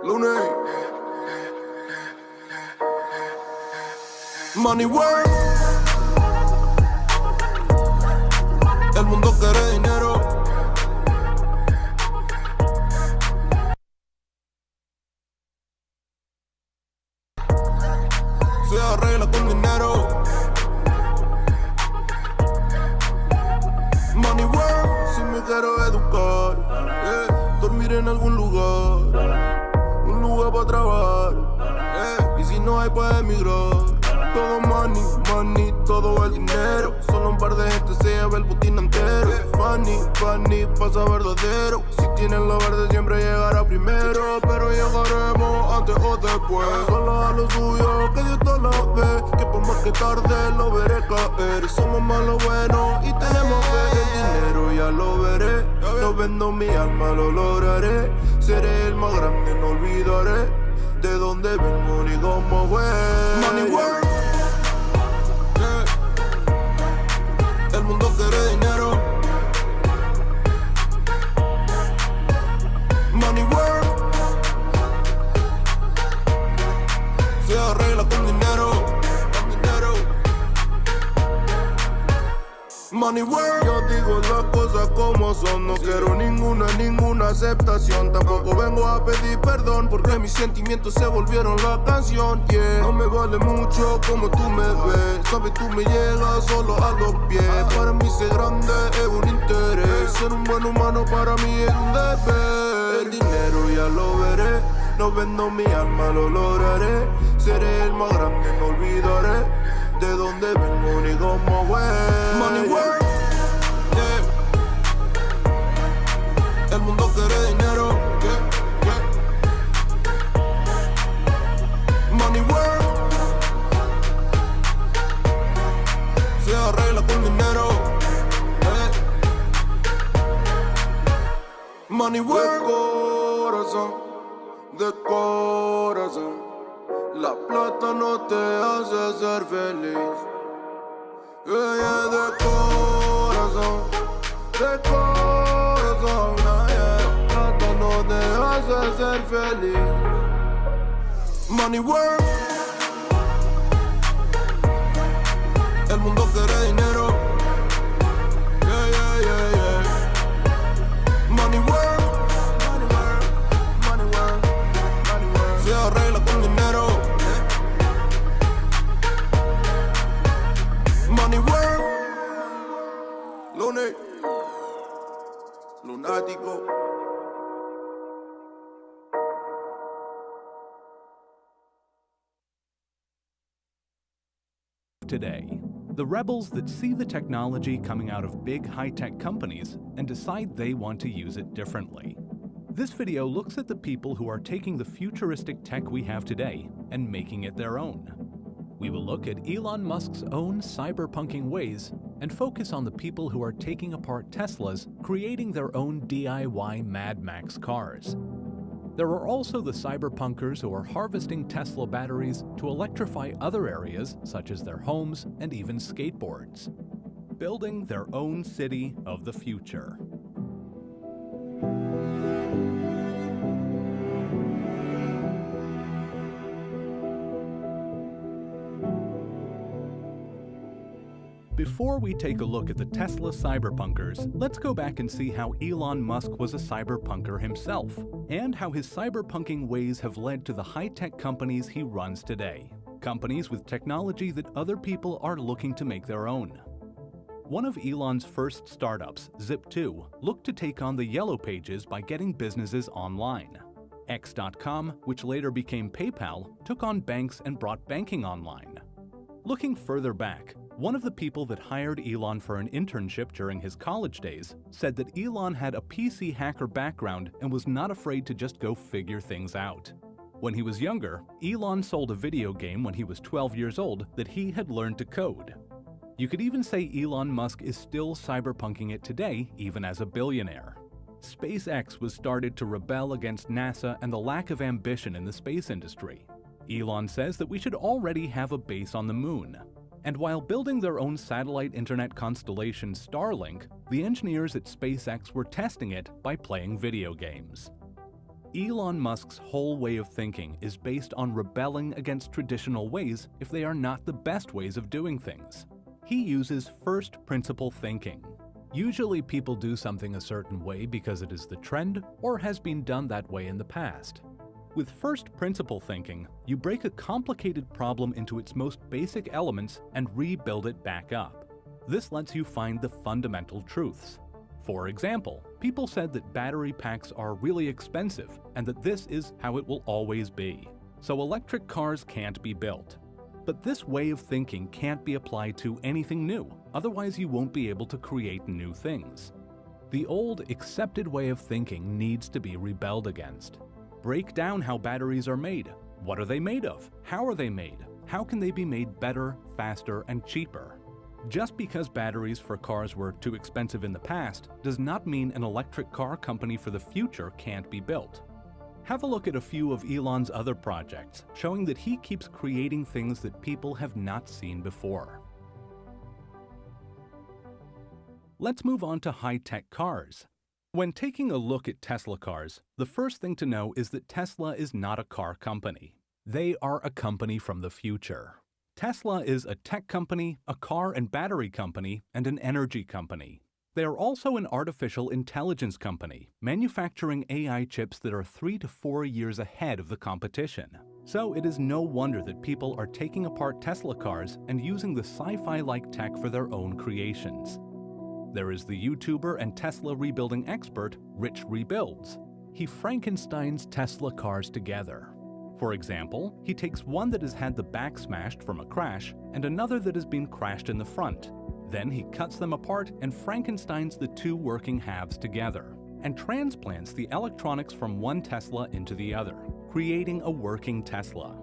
Lunes. Money work. El mundo quiere dinero. Se arregla con dinero. Money work. Si me quiero educar, dormir en algún lugar, un lugar para trabajar, y si no hay pues emigrar. Todo money, money, todo el dinero. Solo un par de gente se lleva el botín entero. Funny, funny, pasa verdadero. Si tienes lo verde siempre llegará primero. Pero llegaremos antes o después. Solo a lo suyo, que Dios te lo ve. Que por más que tarde lo veré caer. Somos más lo bueno y tenemos fe. El dinero ya lo veré. No vendo mi alma, lo lograré. Seré el más grande, no olvidaré de dónde vengo ni cómo voy. Money work. El mundo quiere dinero. Money work. Se arregla con dinero. Con dinero. Money work. Yo digo las cosas como son. No quiero ninguna aceptación. Tampoco vengo a pedir perdón, porque mis sentimientos se volvieron la canción. Yeah. No me vale mucho como tú me ves. Sabes, tú me llegas solo a los pies. Para mí ser grande es un interés. Ser un buen humano para mí es un deber. El dinero ya lo veré. No vendo mi alma, lo lograré. Seré el más grande, no olvidaré de dónde vengo ni cómo voy. Money work. Yeah. El mundo quiere dinero. Yeah. Yeah. Money work. Se arregla con dinero. Money work. De corazón, la plata no te hace ser feliz. De corazón, la plata no te hace ser feliz. Money work. El mundo quiere dinero. Money work. Se arregla con dinero. Money work. Lunes. Lunático. Today, the rebels that see the technology coming out of big high-tech companies and decide they want to use it differently. This video looks at the people who are taking the futuristic tech we have today and making it their own. We will look at Elon Musk's own cyberpunking ways and focus on the people who are taking apart Teslas, creating their own DIY Mad Max cars. There are also the cyberpunkers who are harvesting Tesla batteries to electrify other areas such as their homes and even skateboards, building their own city of the future. Before we take a look at the Tesla cyberpunkers, let's go back and see how Elon Musk was a cyberpunker himself, and how his cyberpunking ways have led to the high-tech companies he runs today. Companies with technology that other people are looking to make their own. One of Elon's first startups, Zip2, looked to take on the Yellow Pages by getting businesses online. X.com, which later became PayPal, took on banks and brought banking online. Looking further back, one of the people that hired Elon for an internship during his college days said that Elon had a PC hacker background and was not afraid to just go figure things out. When he was younger, Elon sold a video game when he was 12 years old that he had learned to code. You could even say Elon Musk is still cyberpunking it today, even as a billionaire. SpaceX was started to rebel against NASA and the lack of ambition in the space industry. Elon says that we should already have a base on the moon. And while building their own satellite internet constellation Starlink, the engineers at SpaceX were testing it by playing video games. Elon Musk's whole way of thinking is based on rebelling against traditional ways if they are not the best ways of doing things. He uses first principle thinking. Usually people do something a certain way because it is the trend or has been done that way in the past. With first principle thinking, you break a complicated problem into its most basic elements and rebuild it back up. This lets you find the fundamental truths. For example, people said that battery packs are really expensive and that this is how it will always be. So electric cars can't be built. But this way of thinking can't be applied to anything new, otherwise you won't be able to create new things. The old, accepted way of thinking needs to be rebelled against. Break down how batteries are made. What are they made of? How are they made? How can they be made better, faster, and cheaper? Just because batteries for cars were too expensive in the past does not mean an electric car company for the future can't be built. Have a look at a few of Elon's other projects, showing that he keeps creating things that people have not seen before. Let's move on to high-tech cars. When taking a look at Tesla cars, the first thing to know is that Tesla is not a car company. They are a company from the future. Tesla is a tech company, a car and battery company, and an energy company. They are also an artificial intelligence company, manufacturing AI chips that are 3 to 4 years ahead of the competition. So it is no wonder that people are taking apart Tesla cars and using the sci-fi-like tech for their own creations. There is the YouTuber and Tesla rebuilding expert, Rich Rebuilds. He Frankensteins Tesla cars together. For example, he takes one that has had the back smashed from a crash and another that has been crashed in the front. Then he cuts them apart and Frankensteins the two working halves together, and transplants the electronics from one Tesla into the other, creating a working Tesla.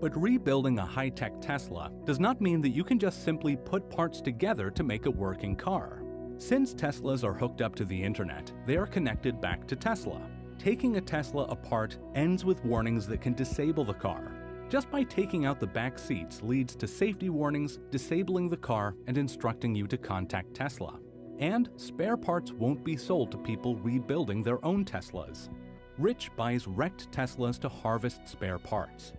But rebuilding a high-tech Tesla does not mean that you can just simply put parts together to make a working car. Since Teslas are hooked up to the internet, they are connected back to Tesla. Taking a Tesla apart ends with warnings that can disable the car. Just by taking out the back seats leads to safety warnings, disabling the car, and instructing you to contact Tesla. And spare parts won't be sold to people rebuilding their own Teslas. Rich buys wrecked Teslas to harvest spare parts.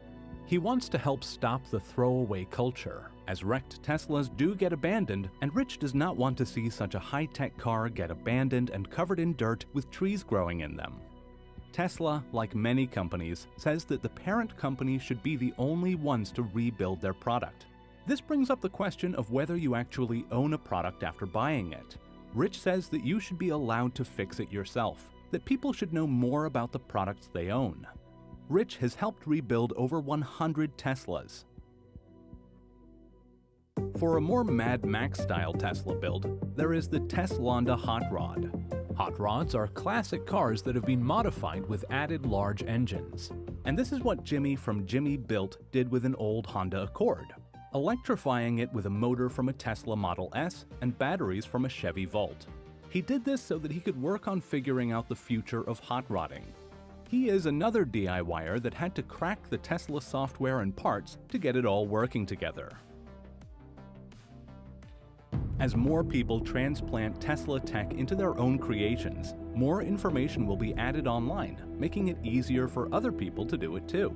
He wants to help stop the throwaway culture, as wrecked Teslas do get abandoned, and Rich does not want to see such a high-tech car get abandoned and covered in dirt with trees growing in them. Tesla, like many companies, says that the parent company should be the only ones to rebuild their product. This brings up the question of whether you actually own a product after buying it. Rich says that you should be allowed to fix it yourself, that people should know more about the products they own. Rich has helped rebuild over 100 Teslas. For a more Mad Max-style Tesla build, there is the Teslonda Hot Rod. Hot rods are classic cars that have been modified with added large engines. And this is what Jimmy from Jimmy Built did with an old Honda Accord, electrifying it with a motor from a Tesla Model S and batteries from a Chevy Volt. He did this so that he could work on figuring out the future of hot rodding. He is another DIYer that had to crack the Tesla software and parts to get it all working together. As more people transplant Tesla tech into their own creations, more information will be added online, making it easier for other people to do it too.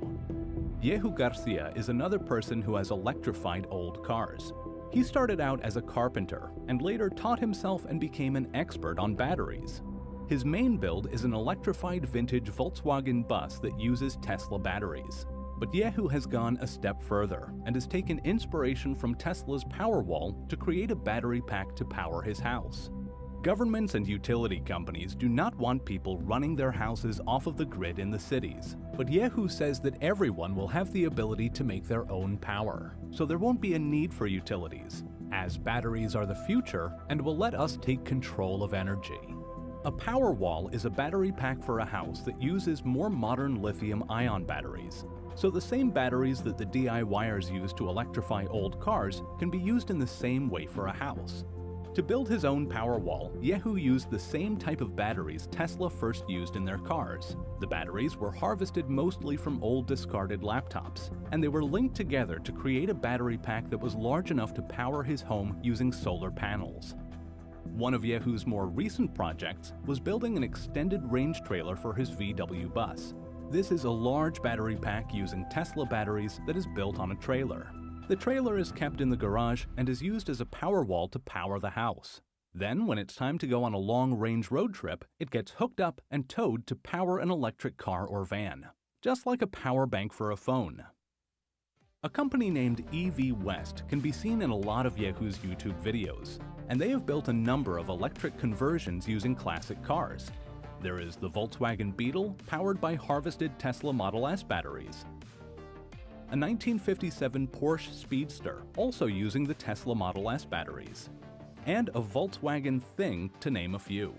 Yehu Garcia is another person who has electrified old cars. He started out as a carpenter and later taught himself and became an expert on batteries. His main build is an electrified vintage Volkswagen bus that uses Tesla batteries. But Yehu has gone a step further and has taken inspiration from Tesla's Powerwall to create a battery pack to power his house. Governments and utility companies do not want people running their houses off of the grid in the cities, but Yehu says that everyone will have the ability to make their own power, so there won't be a need for utilities, as batteries are the future and will let us take control of energy. A Powerwall is a battery pack for a house that uses more modern lithium-ion batteries. So the same batteries that the DIYers use to electrify old cars can be used in the same way for a house. To build his own Powerwall, Yehu used the same type of batteries Tesla first used in their cars. The batteries were harvested mostly from old discarded laptops, and they were linked together to create a battery pack that was large enough to power his home using solar panels. One of Yahoo's more recent projects was building an extended range trailer for his VW bus. This is a large battery pack using Tesla batteries that is built on a trailer. The trailer is kept in the garage and is used as a power wall to power the house. Then, when it's time to go on a long-range road trip, it gets hooked up and towed to power an electric car or van, just like a power bank for a phone. A company named EV West can be seen in a lot of Yahoo's YouTube videos, and they have built a number of electric conversions using classic cars. There is the Volkswagen Beetle, powered by harvested Tesla Model S batteries. A 1957 Porsche Speedster, also using the Tesla Model S batteries. And a Volkswagen Thing, to name a few.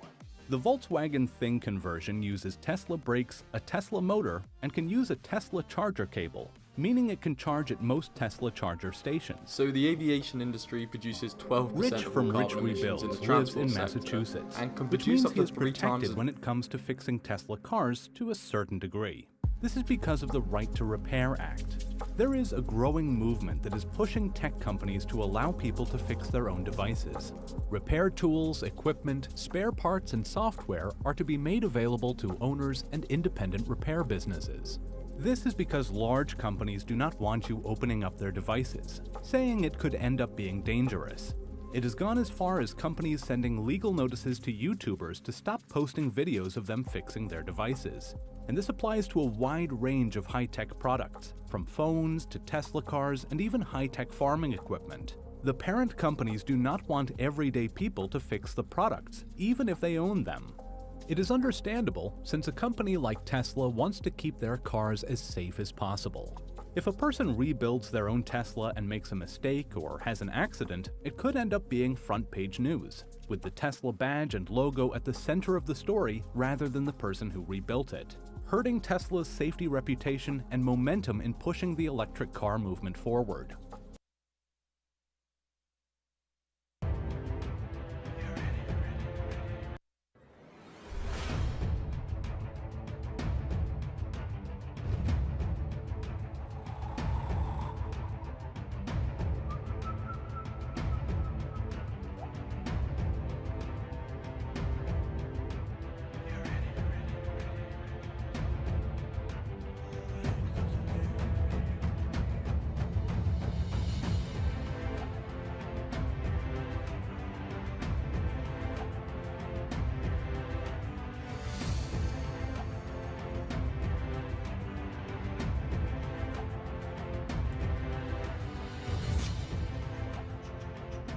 The Volkswagen Thing conversion uses Tesla brakes, a Tesla motor, and can use a Tesla charger cable, meaning it can charge at most Tesla charger stations. So the aviation industry produces 12% Rich of from all Rich carbon emissions in the Rebuilds lives transport in sector, Massachusetts, and can which produce means up he to is 3 times protected when it comes to fixing Tesla cars to a certain degree. This is because of the Right to Repair Act. There is a growing movement that is pushing tech companies to allow people to fix their own devices. Repair tools, equipment, spare parts, and software are to be made available to owners and independent repair businesses. This is because large companies do not want you opening up their devices, saying it could end up being dangerous. It has gone as far as companies sending legal notices to YouTubers to stop posting videos of them fixing their devices. And this applies to a wide range of high-tech products, from phones to Tesla cars and even high-tech farming equipment. The parent companies do not want everyday people to fix the products, even if they own them. It is understandable, since a company like Tesla wants to keep their cars as safe as possible. If a person rebuilds their own Tesla and makes a mistake or has an accident, it could end up being front-page news, with the Tesla badge and logo at the center of the story rather than the person who rebuilt it, hurting Tesla's safety reputation and momentum in pushing the electric car movement forward.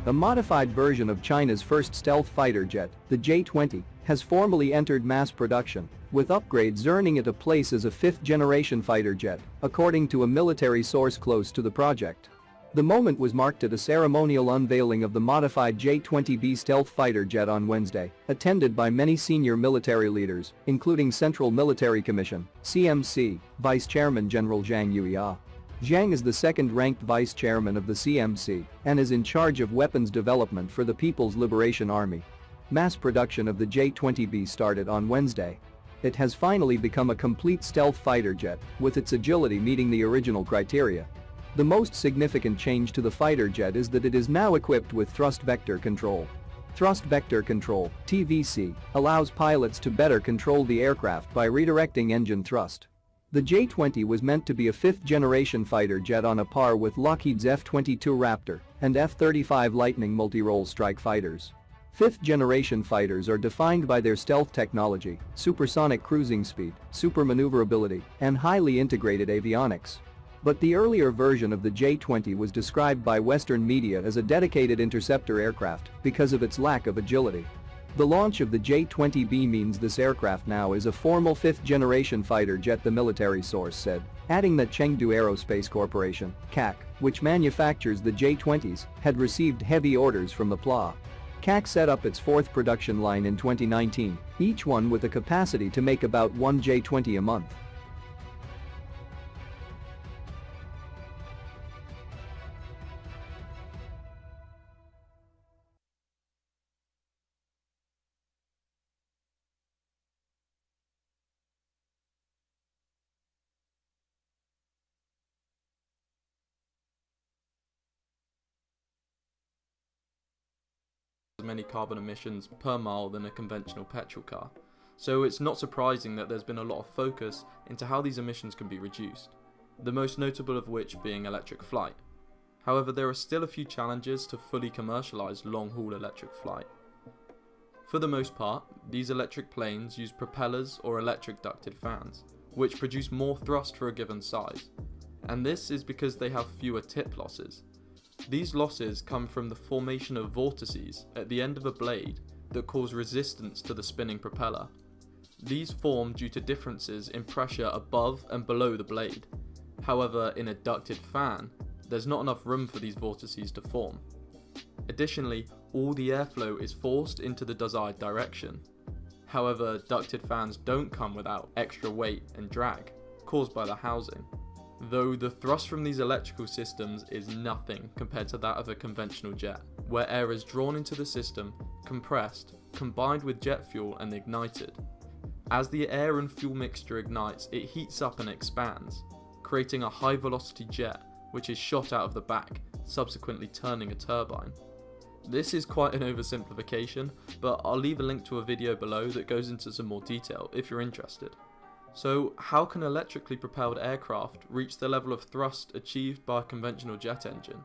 A modified version of China's first stealth fighter jet, the J-20, has formally entered mass production, with upgrades earning it a place as a fifth-generation fighter jet, according to a military source close to the project. The moment was marked at a ceremonial unveiling of the modified J-20B stealth fighter jet on Wednesday, attended by many senior military leaders, including Central Military Commission (CMC) Vice Chairman General Zhang Yuya. Zhang is the second-ranked vice chairman of the CMC and is in charge of weapons development for the People's Liberation Army. Mass production of the J-20B started on Wednesday. It has finally become a complete stealth fighter jet, with its agility meeting the original criteria. The most significant change to the fighter jet is that it is now equipped with thrust vector control. Thrust vector control, TVC, allows pilots to better control the aircraft by redirecting engine thrust. The J-20 was meant to be a fifth-generation fighter jet on a par with Lockheed's F-22 Raptor and F-35 Lightning multi-role strike fighters. Fifth-generation fighters are defined by their stealth technology, supersonic cruising speed, supermaneuverability, and highly integrated avionics. But the earlier version of the J-20 was described by Western media as a dedicated interceptor aircraft because of its lack of agility. The launch of the J-20B means this aircraft now is a formal fifth-generation fighter jet, the military source said, adding that Chengdu Aerospace Corporation, CAC, which manufactures the J-20s, had received heavy orders from the PLA. CAC set up its fourth production line in 2019, each one with a capacity to make about one J-20 a month. as many carbon emissions per mile than a conventional petrol car. So it's not surprising that there's been a lot of focus into how these emissions can be reduced, the most notable of which being electric flight. However, there are still a few challenges to fully commercialise long-haul electric flight. For the most part, these electric planes use propellers or electric ducted fans, which produce more thrust for a given size, and this is because they have fewer tip losses. These losses come from the formation of vortices at the end of a blade that cause resistance to the spinning propeller. These form due to differences in pressure above and below the blade. However, in a ducted fan, there's not enough room for these vortices to form. Additionally, all the airflow is forced into the desired direction. However, ducted fans don't come without extra weight and drag caused by the housing, though the thrust from these electrical systems is nothing compared to that of a conventional jet, where air is drawn into the system, compressed, combined with jet fuel and ignited. As the air and fuel mixture ignites, it heats up and expands, creating a high velocity jet which is shot out of the back, subsequently turning a turbine. This is quite an oversimplification, but I'll leave a link to a video below that goes into some more detail if you're interested. So how can electrically propelled aircraft reach the level of thrust achieved by a conventional jet engine?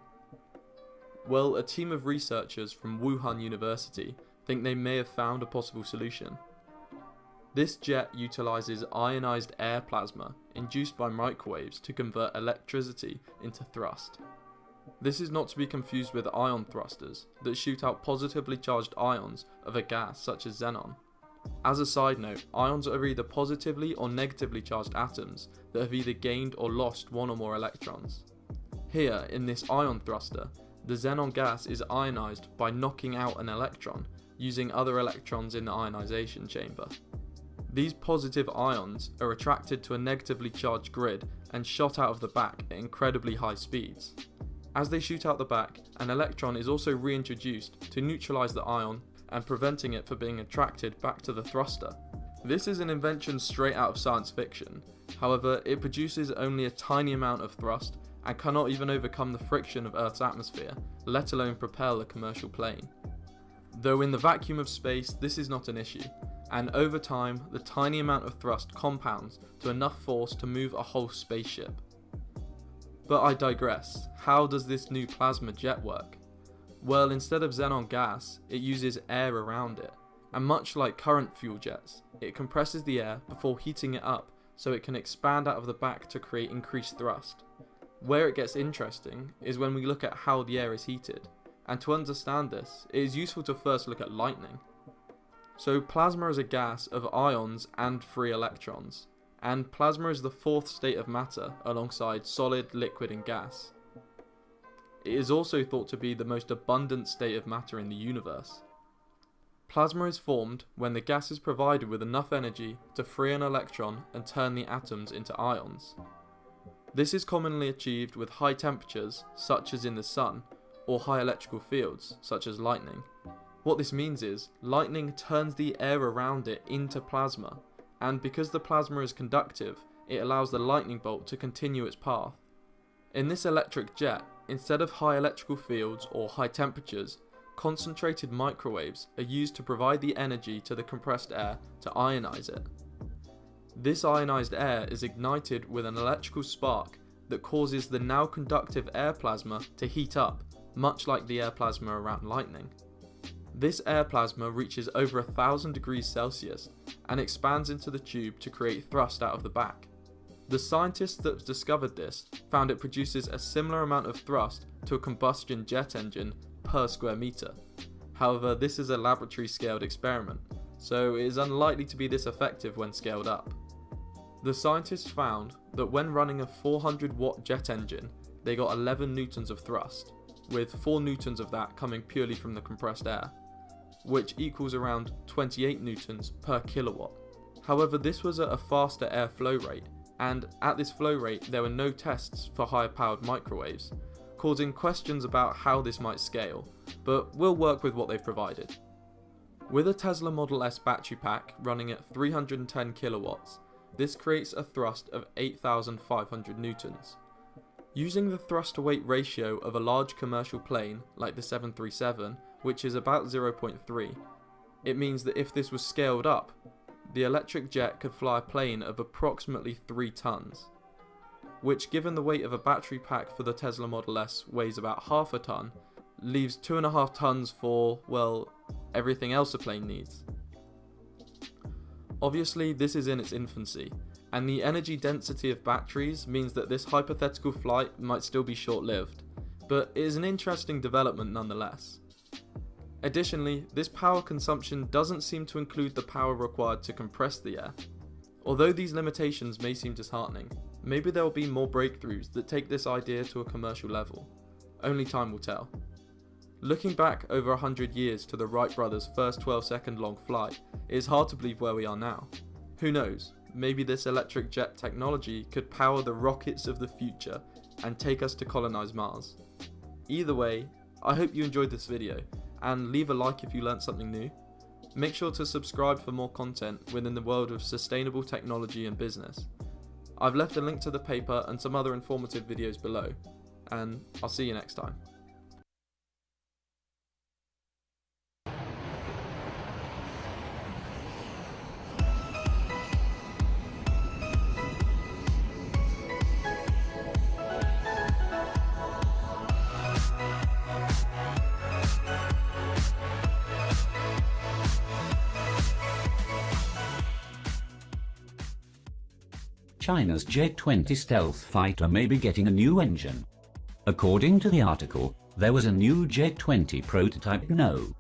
Well, a team of researchers from Wuhan University think they may have found a possible solution. This jet utilises ionized air plasma induced by microwaves to convert electricity into thrust. This is not to be confused with ion thrusters that shoot out positively charged ions of a gas such as xenon. As a side note, ions are either positively or negatively charged atoms that have either gained or lost one or more electrons. Here, in this ion thruster, the xenon gas is ionized by knocking out an electron using other electrons in the ionization chamber. These positive ions are attracted to a negatively charged grid and shot out of the back at incredibly high speeds. As they shoot out the back, an electron is also reintroduced to neutralize the ion and preventing it from being attracted back to the thruster. This is an invention straight out of science fiction. However, it produces only a tiny amount of thrust and cannot even overcome the friction of Earth's atmosphere, let alone propel a commercial plane. Though in the vacuum of space, this is not an issue, and over time, the tiny amount of thrust compounds to enough force to move a whole spaceship. But I digress. How does this new plasma jet work? Well, instead of xenon gas, it uses air around it, and much like current fuel jets, it compresses the air before heating it up so it can expand out of the back to create increased thrust. Where it gets interesting is when we look at how the air is heated, and to understand this, it is useful to first look at lightning. So plasma is a gas of ions and free electrons, and plasma is the fourth state of matter alongside solid, liquid and gas. It is also thought to be the most abundant state of matter in the universe. Plasma is formed when the gas is provided with enough energy to free an electron and turn the atoms into ions. This is commonly achieved with high temperatures, such as in the sun, or high electrical fields, such as lightning. What this means is, lightning turns the air around it into plasma, and because the plasma is conductive, it allows the lightning bolt to continue its path. In this electric jet, instead of high electrical fields or high temperatures, concentrated microwaves are used to provide the energy to the compressed air to ionize it. This ionized air is ignited with an electrical spark that causes the now conductive air plasma to heat up, much like the air plasma around lightning. This air plasma reaches over 1000 degrees Celsius and expands into the tube to create thrust out of the back. The scientists that discovered this found it produces a similar amount of thrust to a combustion jet engine per square meter. However, this is a laboratory scaled experiment, so it is unlikely to be this effective when scaled up. The scientists found that when running a 400 watt jet engine, they got 11 newtons of thrust, with 4 newtons of that coming purely from the compressed air, which equals around 28 newtons per kilowatt. However, this was at a faster air flow rate, and at this flow rate there were no tests for higher powered microwaves, causing questions about how this might scale, but we'll work with what they've provided. With a Tesla Model S battery pack running at 310 kilowatts, this creates a thrust of 8,500 newtons. Using the thrust-to-weight ratio of a large commercial plane like the 737, which is about 0.3, it means that if this was scaled up, the electric jet could fly a plane of approximately 3 tons, which, given the weight of a battery pack for the Tesla Model S weighs about half a ton, leaves 2.5 tons for, well, everything else a plane needs. Obviously, this is in its infancy, and the energy density of batteries means that this hypothetical flight might still be short-lived, but it is an interesting development nonetheless. Additionally, this power consumption doesn't seem to include the power required to compress the air. Although these limitations may seem disheartening, maybe there will be more breakthroughs that take this idea to a commercial level. Only time will tell. Looking back over 100 years to the Wright brothers' first 12-second long flight, it is hard to believe where we are now. Who knows? Maybe this electric jet technology could power the rockets of the future and take us to colonize Mars. Either way, I hope you enjoyed this video, and leave a like if you learnt something new. Make sure to subscribe for more content within the world of sustainable technology and business. I've left a link to the paper and some other informative videos below, and I'll see you next time. China's Jet-20 stealth fighter may be getting a new engine. According to the article, there was a new Jet-20 prototype No.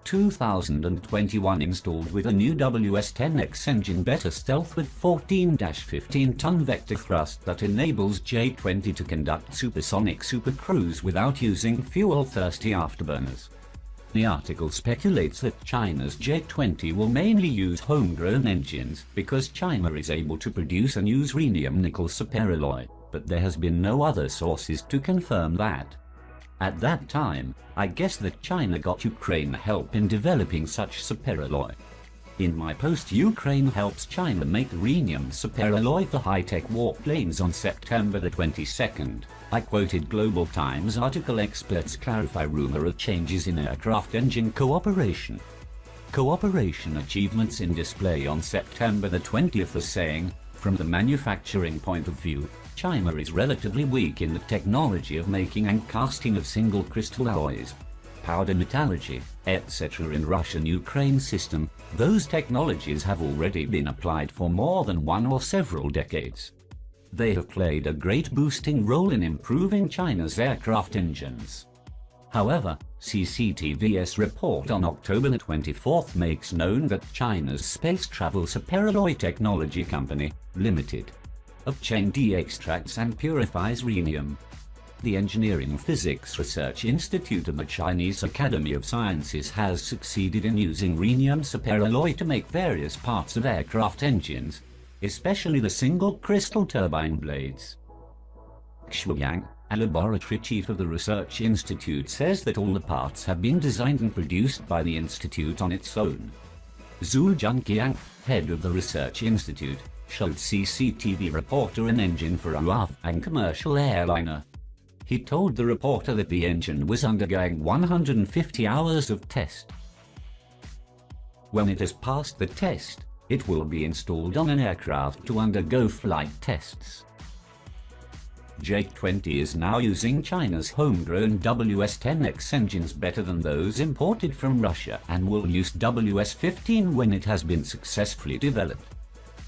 2021 installed with a new WS-10X engine, better stealth with 14-15-ton vector thrust that enables Jet-20 to conduct supersonic supercruise without using fuel-thirsty afterburners. The article speculates that China's Jet-20 will mainly use homegrown engines because China is able to produce and use rhenium-nickel superalloy, but there has been no other sources to confirm that. At that time, I guess that China got Ukraine help in developing such superalloy. In my post, Ukraine helps China make rhenium superalloy for high-tech warplanes on September the 22nd. I quoted Global Times article. Experts clarify rumor of changes in aircraft engine cooperation. Cooperation achievements in display on September the 20th as saying, from the manufacturing point of view, China is relatively weak in the technology of making and casting of single crystal alloys, powder metallurgy, etc. in Russian-Ukraine system. Those technologies have already been applied for more than one or several decades. They have played a great boosting role in improving China's aircraft engines. However, CCTV's report on October the 24th makes known that China's Space Travel Superalloy Technology Company, Limited, of Chengdu extracts and purifies rhenium. The Engineering Physics Research Institute of the Chinese Academy of Sciences has succeeded in using rhenium superalloy to make various parts of aircraft engines, especially the single crystal turbine blades. Xu Yang, a laboratory chief of the research institute, says that all the parts have been designed and produced by the institute on its own. Zhu Junqiang, head of the research institute, showed CCTV reporter an engine for a Huafeng commercial airliner. He told the reporter that the engine was undergoing 150 hours of test. When it has passed the test, it will be installed on an aircraft to undergo flight tests. Jet-20 is now using China's homegrown WS-10X engines better than those imported from Russia, and will use WS-15 when it has been successfully developed.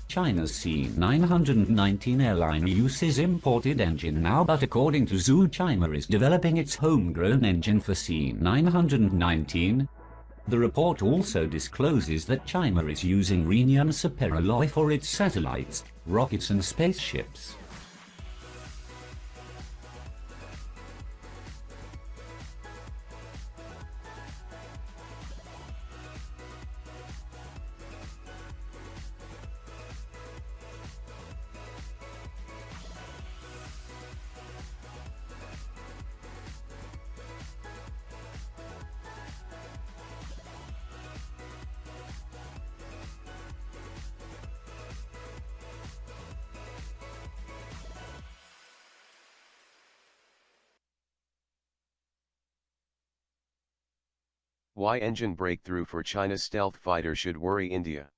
China's C919 airline uses imported engine now, but according to Zhu, China is developing its homegrown engine for C919. The report also discloses that China is using rhenium superalloy for its satellites, rockets and spaceships. Why engine breakthrough for China's stealth fighter should worry India?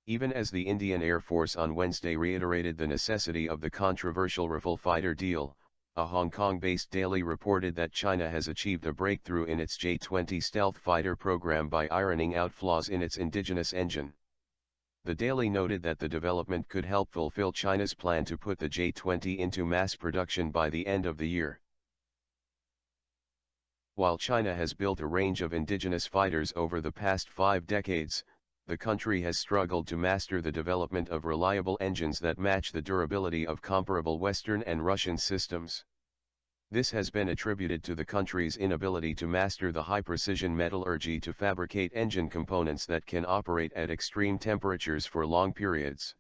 Even as the Indian Air Force on Wednesday reiterated the necessity of the controversial Rafale fighter deal, a Hong Kong-based daily reported that China has achieved a breakthrough in its J-20 stealth fighter program by ironing out flaws in its indigenous engine. The daily noted that the development could help fulfill China's plan to put the J-20 into mass production by the end of the year. While China has built a range of indigenous fighters over the past 5 decades, the country has struggled to master the development of reliable engines that match the durability of comparable Western and Russian systems. This has been attributed to the country's inability to master the high-precision metallurgy to fabricate engine components that can operate at extreme temperatures for long periods.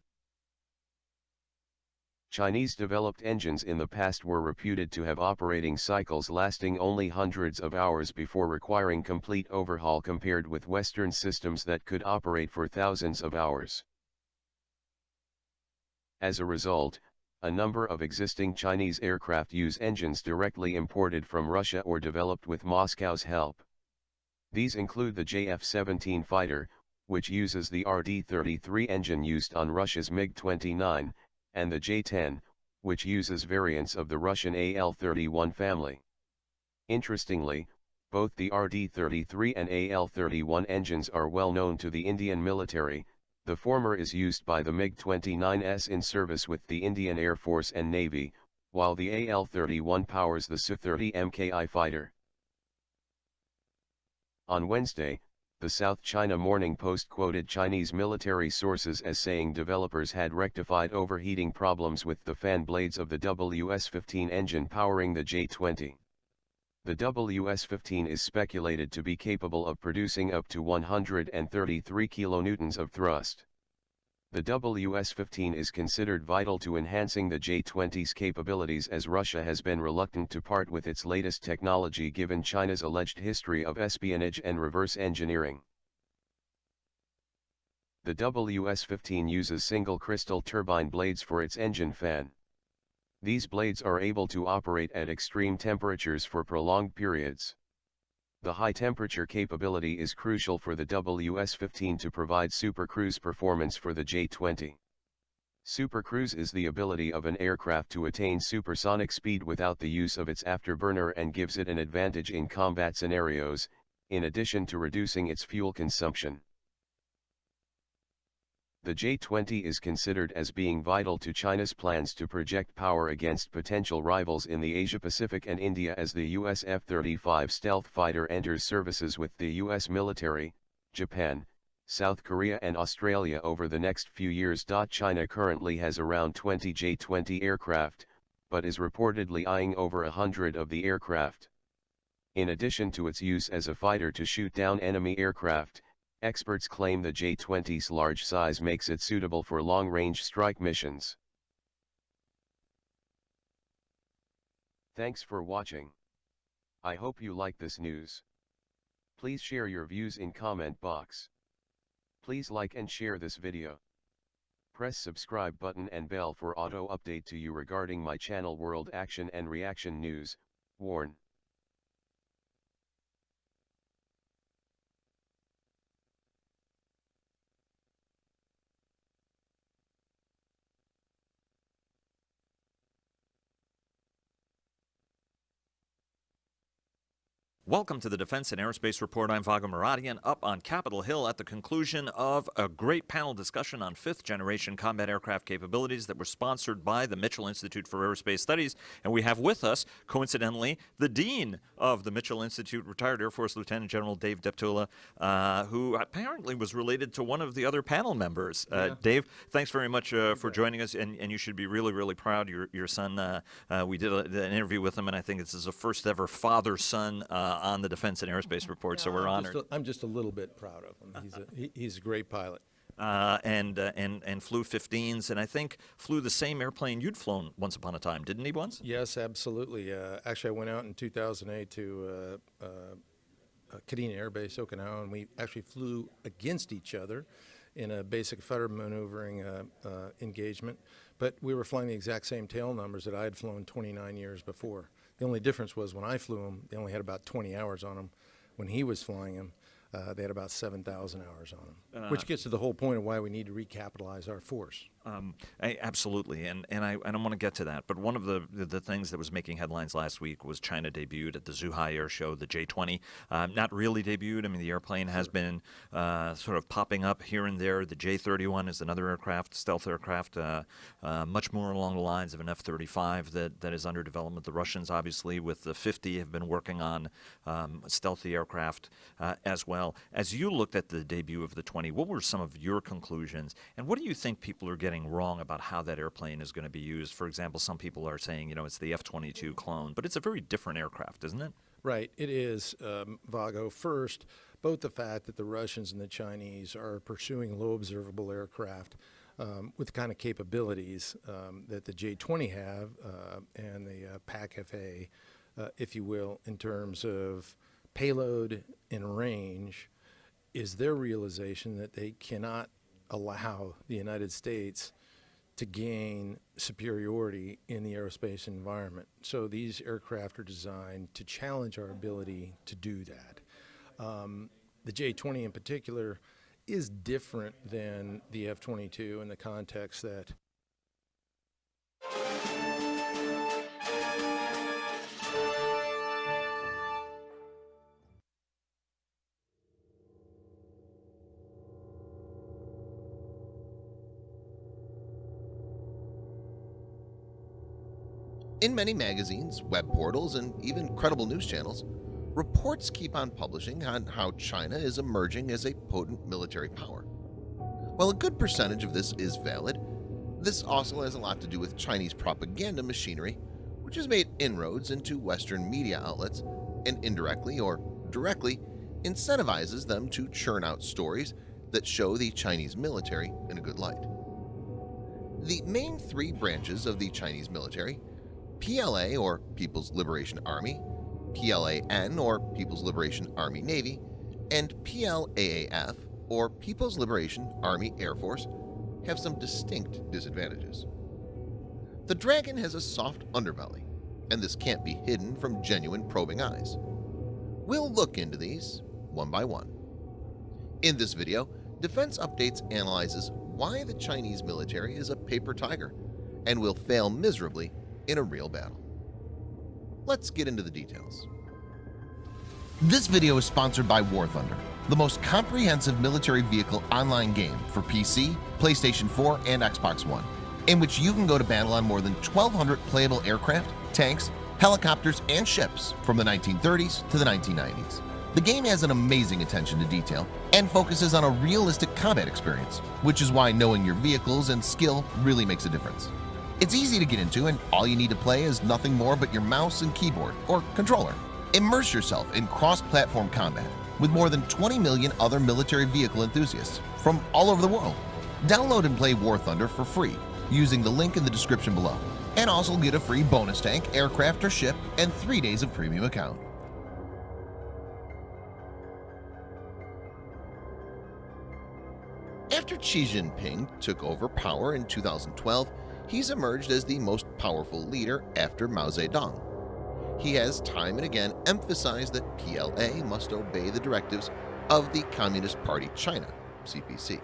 Chinese-developed engines in the past were reputed to have operating cycles lasting only hundreds of hours before requiring complete overhaul compared with Western systems that could operate for thousands of hours. As a result, a number of existing Chinese aircraft use engines directly imported from Russia or developed with Moscow's help. These include the JF-17 fighter, which uses the RD-33 engine used on Russia's MiG-29, and the J-10, which uses variants of the Russian AL-31 family. Interestingly, both the RD-33 and AL-31 engines are well known to the Indian military. The former is used by the MiG-29s in service with the Indian Air Force and Navy, while the AL-31 powers the Su-30 MKI fighter. On Wednesday, the South China Morning Post quoted Chinese military sources as saying developers had rectified overheating problems with the fan blades of the WS-15 engine powering the J-20. The WS-15 is speculated to be capable of producing up to 133 kilonewtons of thrust. The WS-15 is considered vital to enhancing the J-20's capabilities, as Russia has been reluctant to part with its latest technology given China's alleged history of espionage and reverse engineering. The WS-15 uses single crystal turbine blades for its engine fan. These blades are able to operate at extreme temperatures for prolonged periods. The high temperature capability is crucial for the WS-15 to provide supercruise performance for the J-20. Supercruise is the ability of an aircraft to attain supersonic speed without the use of its afterburner and gives it an advantage in combat scenarios, in addition to reducing its fuel consumption. The J-20 is considered as being vital to China's plans to project power against potential rivals in the Asia-Pacific and India as the US F-35 stealth fighter enters services with the US military, Japan, South Korea and Australia over the next few years. China currently has around 20 J-20 aircraft, but is reportedly eyeing over 100 of the aircraft. In addition to its use as a fighter to shoot down enemy aircraft, experts claim the J-20's large size makes it suitable for long-range strike missions. Thanks for watching. I hope you like this news. Please share your views in comment box. Please like and share this video. Press subscribe button and bell for auto update to you regarding my channel World Action and Reaction News. Warn. Welcome to the Defense and Aerospace Report. I'm Vago Muradian, up on Capitol Hill at the conclusion of a great panel discussion on 5th-generation combat aircraft capabilities that were sponsored by the Mitchell Institute for Aerospace Studies. And we have with us, coincidentally, the Dean of the Mitchell Institute, retired Air Force Lieutenant General Dave Deptula, who apparently was related to one of the other panel members. Dave, thanks very much for joining us, and you should be really, really proud. Your son, we did an interview with him, and I think this is the first ever father-son on the Defense and Aerospace Report, so we're honored. I'm just a little bit proud of him. He's a great pilot. And flew 15s, and I think flew the same airplane you'd flown once upon a time, didn't he once? Yes, absolutely. Actually, I went out in 2008 to Kadena Air Base, Okinawa, and we actually flew against each other in a basic fighter maneuvering engagement. but we were flying the exact same tail numbers that I had flown 29 years before. The only difference was when I flew them, they only had about 20 hours on them. When he was flying them, they had about 7,000 hours on them, which gets to the whole point of why we need to recapitalize our force. Absolutely, and I want to get to that. But one of the things that was making headlines last week was China debuted at the Zhuhai Air Show, the J-20. Not really debuted. I mean, the airplane has been sort of popping up here and there. The J-31 is another aircraft, stealth aircraft, much more along the lines of an F-35 that is under development. The Russians, obviously, with the 50, have been working on stealthy aircraft as well. As you looked at the debut of the 20, what were some of your conclusions, and what do you think people are getting wrong about how that airplane is going to be used? For example, some people are saying, it's the F-22 clone, but it's a very different aircraft, isn't it? Right, it is, Vago. First, both the fact that the Russians and the Chinese are pursuing low observable aircraft with the kind of capabilities that the J-20 have and the PAC-FA, if you will, in terms of payload and range, is their realization that they cannot allow the United States to gain superiority in the aerospace environment. So these aircraft are designed to challenge our ability to do that. The J-20 in particular is different than the F-22 in the context that in many magazines, web portals, and even credible news channels, reports keep on publishing on how China is emerging as a potent military power. While a good percentage of this is valid, this also has a lot to do with Chinese propaganda machinery, which has made inroads into Western media outlets and indirectly or directly incentivizes them to churn out stories that show the Chinese military in a good light. The main three branches of the Chinese military, PLA or People's Liberation Army, PLAN or People's Liberation Army Navy, and PLAAF or People's Liberation Army Air Force have some distinct disadvantages. The dragon has a soft underbelly, and this can't be hidden from genuine probing eyes. We'll look into these one by one. In this video, Defense Updates analyzes why the Chinese military is a paper tiger and will fail miserably in a real battle. Let's get into the details. This video is sponsored by War Thunder, the most comprehensive military vehicle online game for PC, PlayStation 4, and Xbox One, in which you can go to battle on more than 1,200 playable aircraft, tanks, helicopters, and ships from the 1930s to the 1990s. The game has an amazing attention to detail and focuses on a realistic combat experience, which is why knowing your vehicles and skill really makes a difference. It's easy to get into, and all you need to play is nothing more but your mouse and keyboard or controller. Immerse yourself in cross-platform combat with more than 20 million other military vehicle enthusiasts from all over the world. Download and play War Thunder for free using the link in the description below, and also get a free bonus tank, aircraft, or ship, and 3 days of premium account. After Xi Jinping took over power in 2012, he's emerged as the most powerful leader after Mao Zedong. He has time and again emphasized that PLA must obey the directives of the Communist Party China, CPC.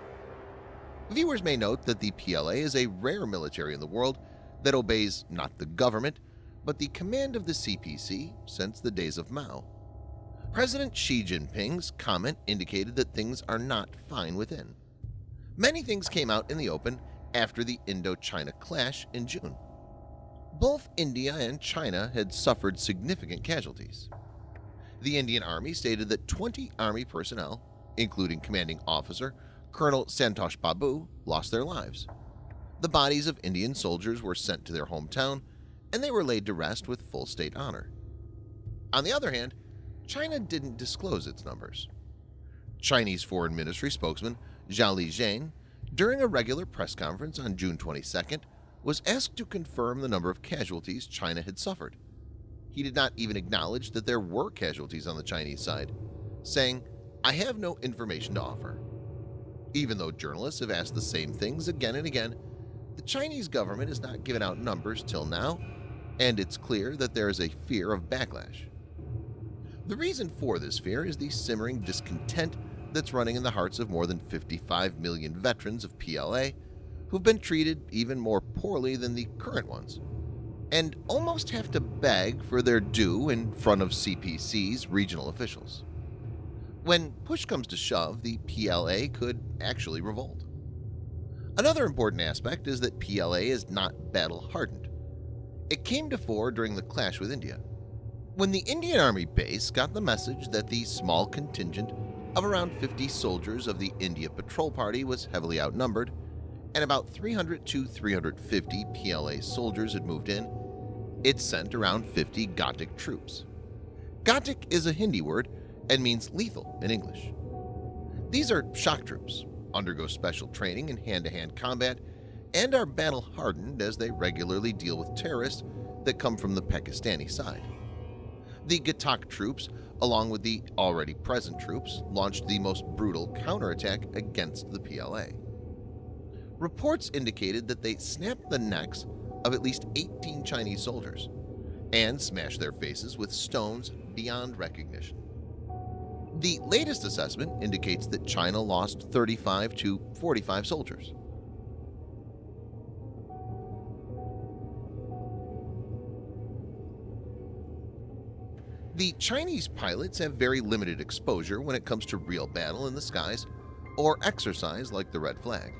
Viewers may note that the PLA is a rare military in the world that obeys not the government, but the command of the CPC since the days of Mao. President Xi Jinping's comment indicated that things are not fine within. Many things came out in the open after the Indo-China clash in June. Both India and China had suffered significant casualties. The Indian Army stated that 20 Army personnel, including commanding officer Colonel Santosh Babu, lost their lives. The bodies of Indian soldiers were sent to their hometown, and they were laid to rest with full state honor. On the other hand, China didn't disclose its numbers. Chinese Foreign Ministry spokesman Zhao Lijian, during a regular press conference on June 22nd, was asked to confirm the number of casualties China had suffered. He did not even acknowledge that there were casualties on the Chinese side, saying, "I have no information to offer." Even though journalists have asked the same things again and again, the Chinese government has not given out numbers till now, and it's clear that there is a fear of backlash. The reason for this fear is the simmering discontent that's running in the hearts of more than 55 million veterans of PLA who've been treated even more poorly than the current ones, and almost have to beg for their due in front of CPC's regional officials. When push comes to shove, the PLA could actually revolt. Another important aspect is that PLA is not battle-hardened. It came to fore during the clash with India, when the Indian Army base got the message that the small contingent of around 50 soldiers of the India Patrol Party was heavily outnumbered, and about 300 to 350 PLA soldiers had moved in. It sent around 50 Ghatak troops. Ghatak is a Hindi word and means lethal in English. These are shock troops, undergo special training in hand-to-hand combat, and are battle-hardened as they regularly deal with terrorists that come from the Pakistani side. The Ghatak troops, along with the already present troops, launched the most brutal counterattack against the PLA. Reports indicated that they snapped the necks of at least 18 Chinese soldiers and smashed their faces with stones beyond recognition. The latest assessment indicates that China lost 35 to 45 soldiers. The Chinese pilots have very limited exposure when it comes to real battle in the skies or exercise like the Red Flag.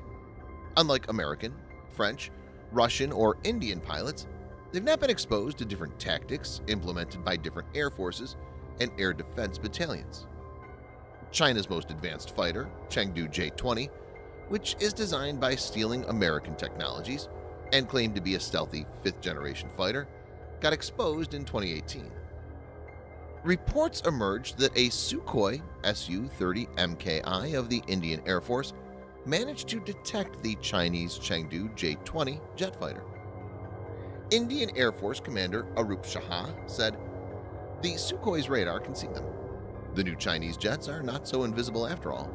Unlike American, French, Russian, or Indian pilots, they've not been exposed to different tactics implemented by different air forces and air defense battalions. China's most advanced fighter, Chengdu J-20, which is designed by stealing American technologies and claimed to be a stealthy fifth-generation fighter, got exposed in 2018. Reports emerged that a Sukhoi Su-30 MKI of the Indian Air Force managed to detect the Chinese Chengdu J-20 jet fighter. Indian Air Force Commander Arup Shah said, "The Sukhoi's radar can see them. The new Chinese jets are not so invisible after all.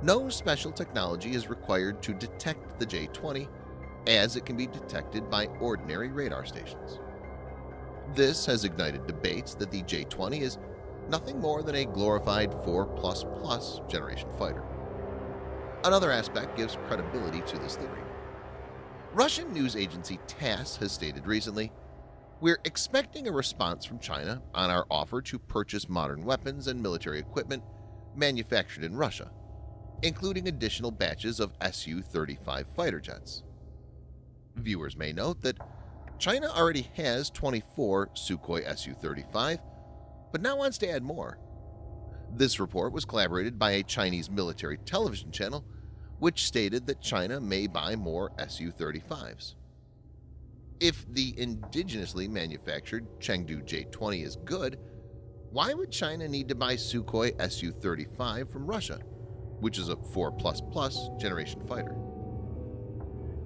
No special technology is required to detect the J-20, as it can be detected by ordinary radar stations." This has ignited debates that the J-20 is nothing more than a glorified 4++ generation fighter. Another aspect gives credibility to this theory. Russian news agency TASS has stated recently, "We're expecting a response from China on our offer to purchase modern weapons and military equipment manufactured in Russia, including additional batches of Su-35 fighter jets." Viewers may note that China already has 24 Sukhoi Su-35, but now wants to add more. This report was collaborated by a Chinese military television channel, which stated that China may buy more Su-35s. If the indigenously manufactured Chengdu J-20 is good, why would China need to buy Sukhoi Su-35 from Russia, which is a 4++ generation fighter?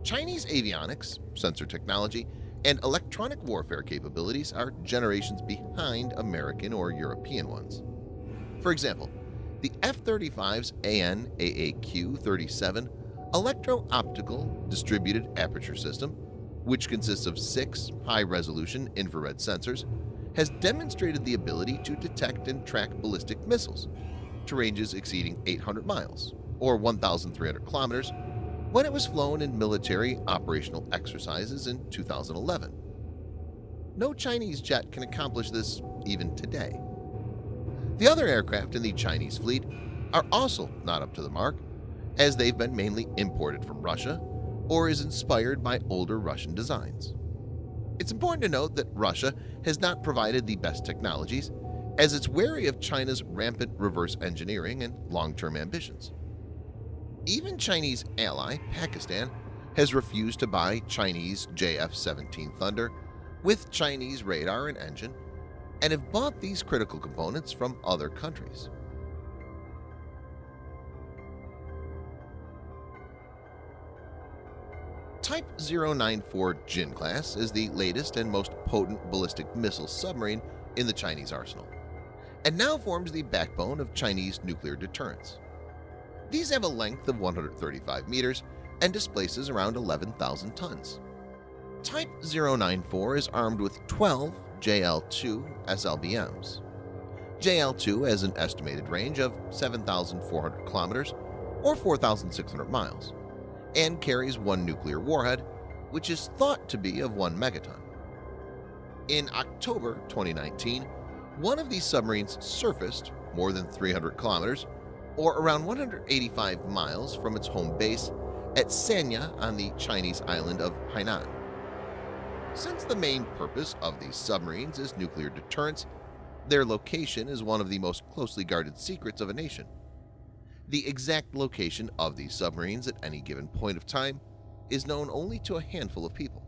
Chinese avionics, sensor technology, and electronic warfare capabilities are generations behind American or European ones. For example, the F-35's AN/AAQ-37 electro-optical distributed aperture system, which consists of 6 high-resolution infrared sensors, has demonstrated the ability to detect and track ballistic missiles to ranges exceeding 800 miles, or 1,300 kilometers, when it was flown in military operational exercises in 2011. No Chinese jet can accomplish this even today. The other aircraft in the Chinese fleet are also not up to the mark, as they've been mainly imported from Russia or is inspired by older Russian designs. It's important to note that Russia has not provided the best technologies, as it's wary of China's rampant reverse engineering and long-term ambitions. Even Chinese ally Pakistan has refused to buy Chinese JF-17 Thunder with Chinese radar and engine, and have bought these critical components from other countries. Type 094 Jin class is the latest and most potent ballistic missile submarine in the Chinese arsenal, and now forms the backbone of Chinese nuclear deterrence. These have a length of 135 meters and displaces around 11,000 tons. Type 094 is armed with 12 JL-2 SLBMs. JL-2 has an estimated range of 7,400 kilometers or 4,600 miles and carries one nuclear warhead, which is thought to be of 1 megaton. In October 2019, one of these submarines surfaced more than 300 kilometers or around 185 miles from its home base at Sanya on the Chinese island of Hainan. Since the main purpose of these submarines is nuclear deterrence, their location is one of the most closely guarded secrets of a nation. The exact location of these submarines at any given point of time is known only to a handful of people.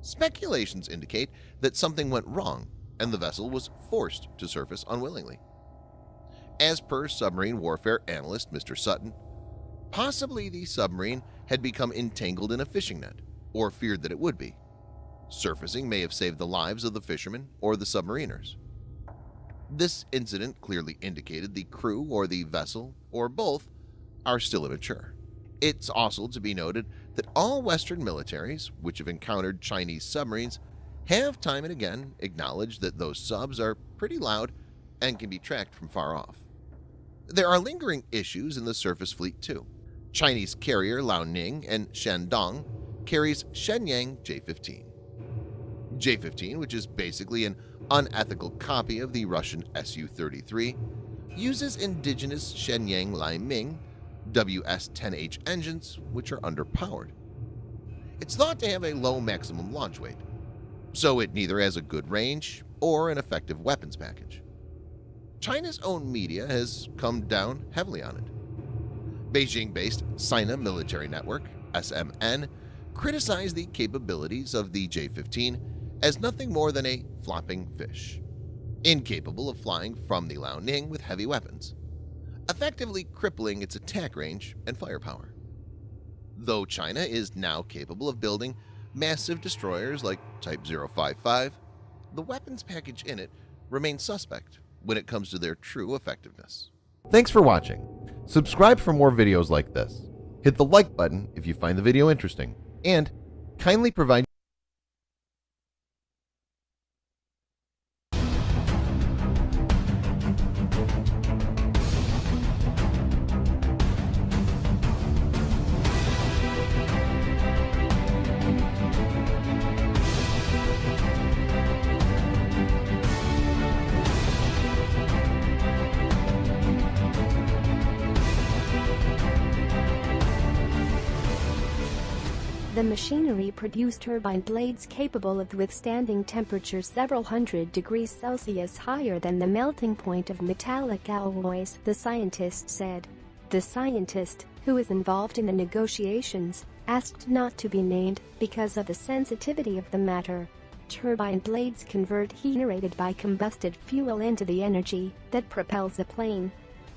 Speculations indicate that something went wrong and the vessel was forced to surface unwillingly. As per submarine warfare analyst Mr. Sutton, possibly the submarine had become entangled in a fishing net or feared that it would be. Surfacing may have saved the lives of the fishermen or the submariners. This incident clearly indicated the crew or the vessel, or both, are still immature. It's also to be noted that all Western militaries which have encountered Chinese submarines have time and again acknowledged that those subs are pretty loud and can be tracked from far off. There are lingering issues in the surface fleet too. Chinese carrier Liaoning and Shandong carries Shenyang J-15. J-15, which is basically an unethical copy of the Russian Su-33, uses indigenous Shenyang Liaoming WS-10H engines, which are underpowered. It's thought to have a low maximum launch weight, so it neither has a good range or an effective weapons package. China's own media has come down heavily on it. Beijing-based Sina Military Network, SMN, criticized the capabilities of the J-15 as nothing more than a flopping fish, incapable of flying from the Liaoning with heavy weapons, effectively crippling its attack range and firepower. Though China is now capable of building massive destroyers like Type 055, the weapons package in it remains suspect when it comes to their true effectiveness. Thanks for watching. Subscribe for more videos like this. Hit the like button if you find the video interesting, and kindly provide The machinery produced turbine blades capable of withstanding temperatures several hundred degrees Celsius higher than the melting point of metallic alloys, the scientist said. The scientist, who is involved in the negotiations, asked not to be named because of the sensitivity of the matter. Turbine blades convert heat generated by combusted fuel into the energy that propels a plane.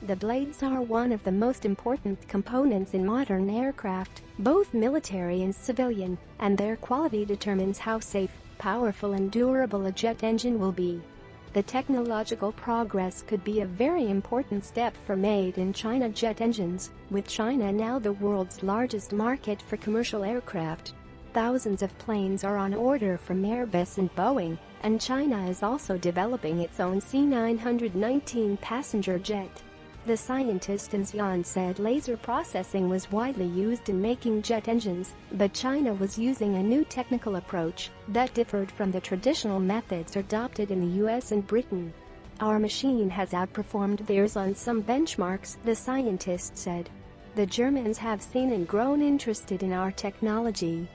The blades are one of the most important components in modern aircraft, both military and civilian, and their quality determines how safe, powerful and durable a jet engine will be. The technological progress could be a very important step for made-in-China jet engines, with China now the world's largest market for commercial aircraft. Thousands of planes are on order from Airbus and Boeing, and China is also developing its own C-919 passenger jet. The scientist in Xi'an said laser processing was widely used in making jet engines, but China was using a new technical approach that differed from the traditional methods adopted in the US and Britain. Our machine has outperformed theirs on some benchmarks, the scientist said. The Germans have seen and grown interested in our technology.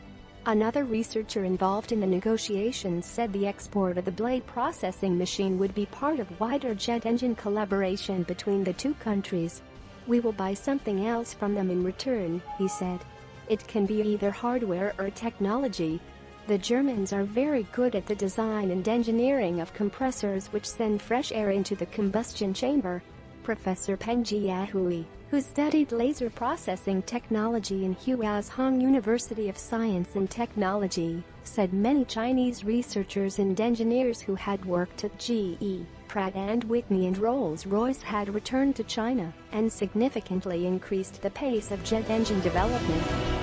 Another researcher involved in the negotiations said the export of the blade processing machine would be part of wider jet engine collaboration between the two countries. We will buy something else from them in return, he said. It can be either hardware or technology. The Germans are very good at the design and engineering of compressors which send fresh air into the combustion chamber. Professor Peng Jiahui, who studied laser processing technology in Huazhong University of Science and Technology, said many Chinese researchers and engineers who had worked at GE, Pratt & Whitney and Rolls-Royce had returned to China and significantly increased the pace of jet engine development.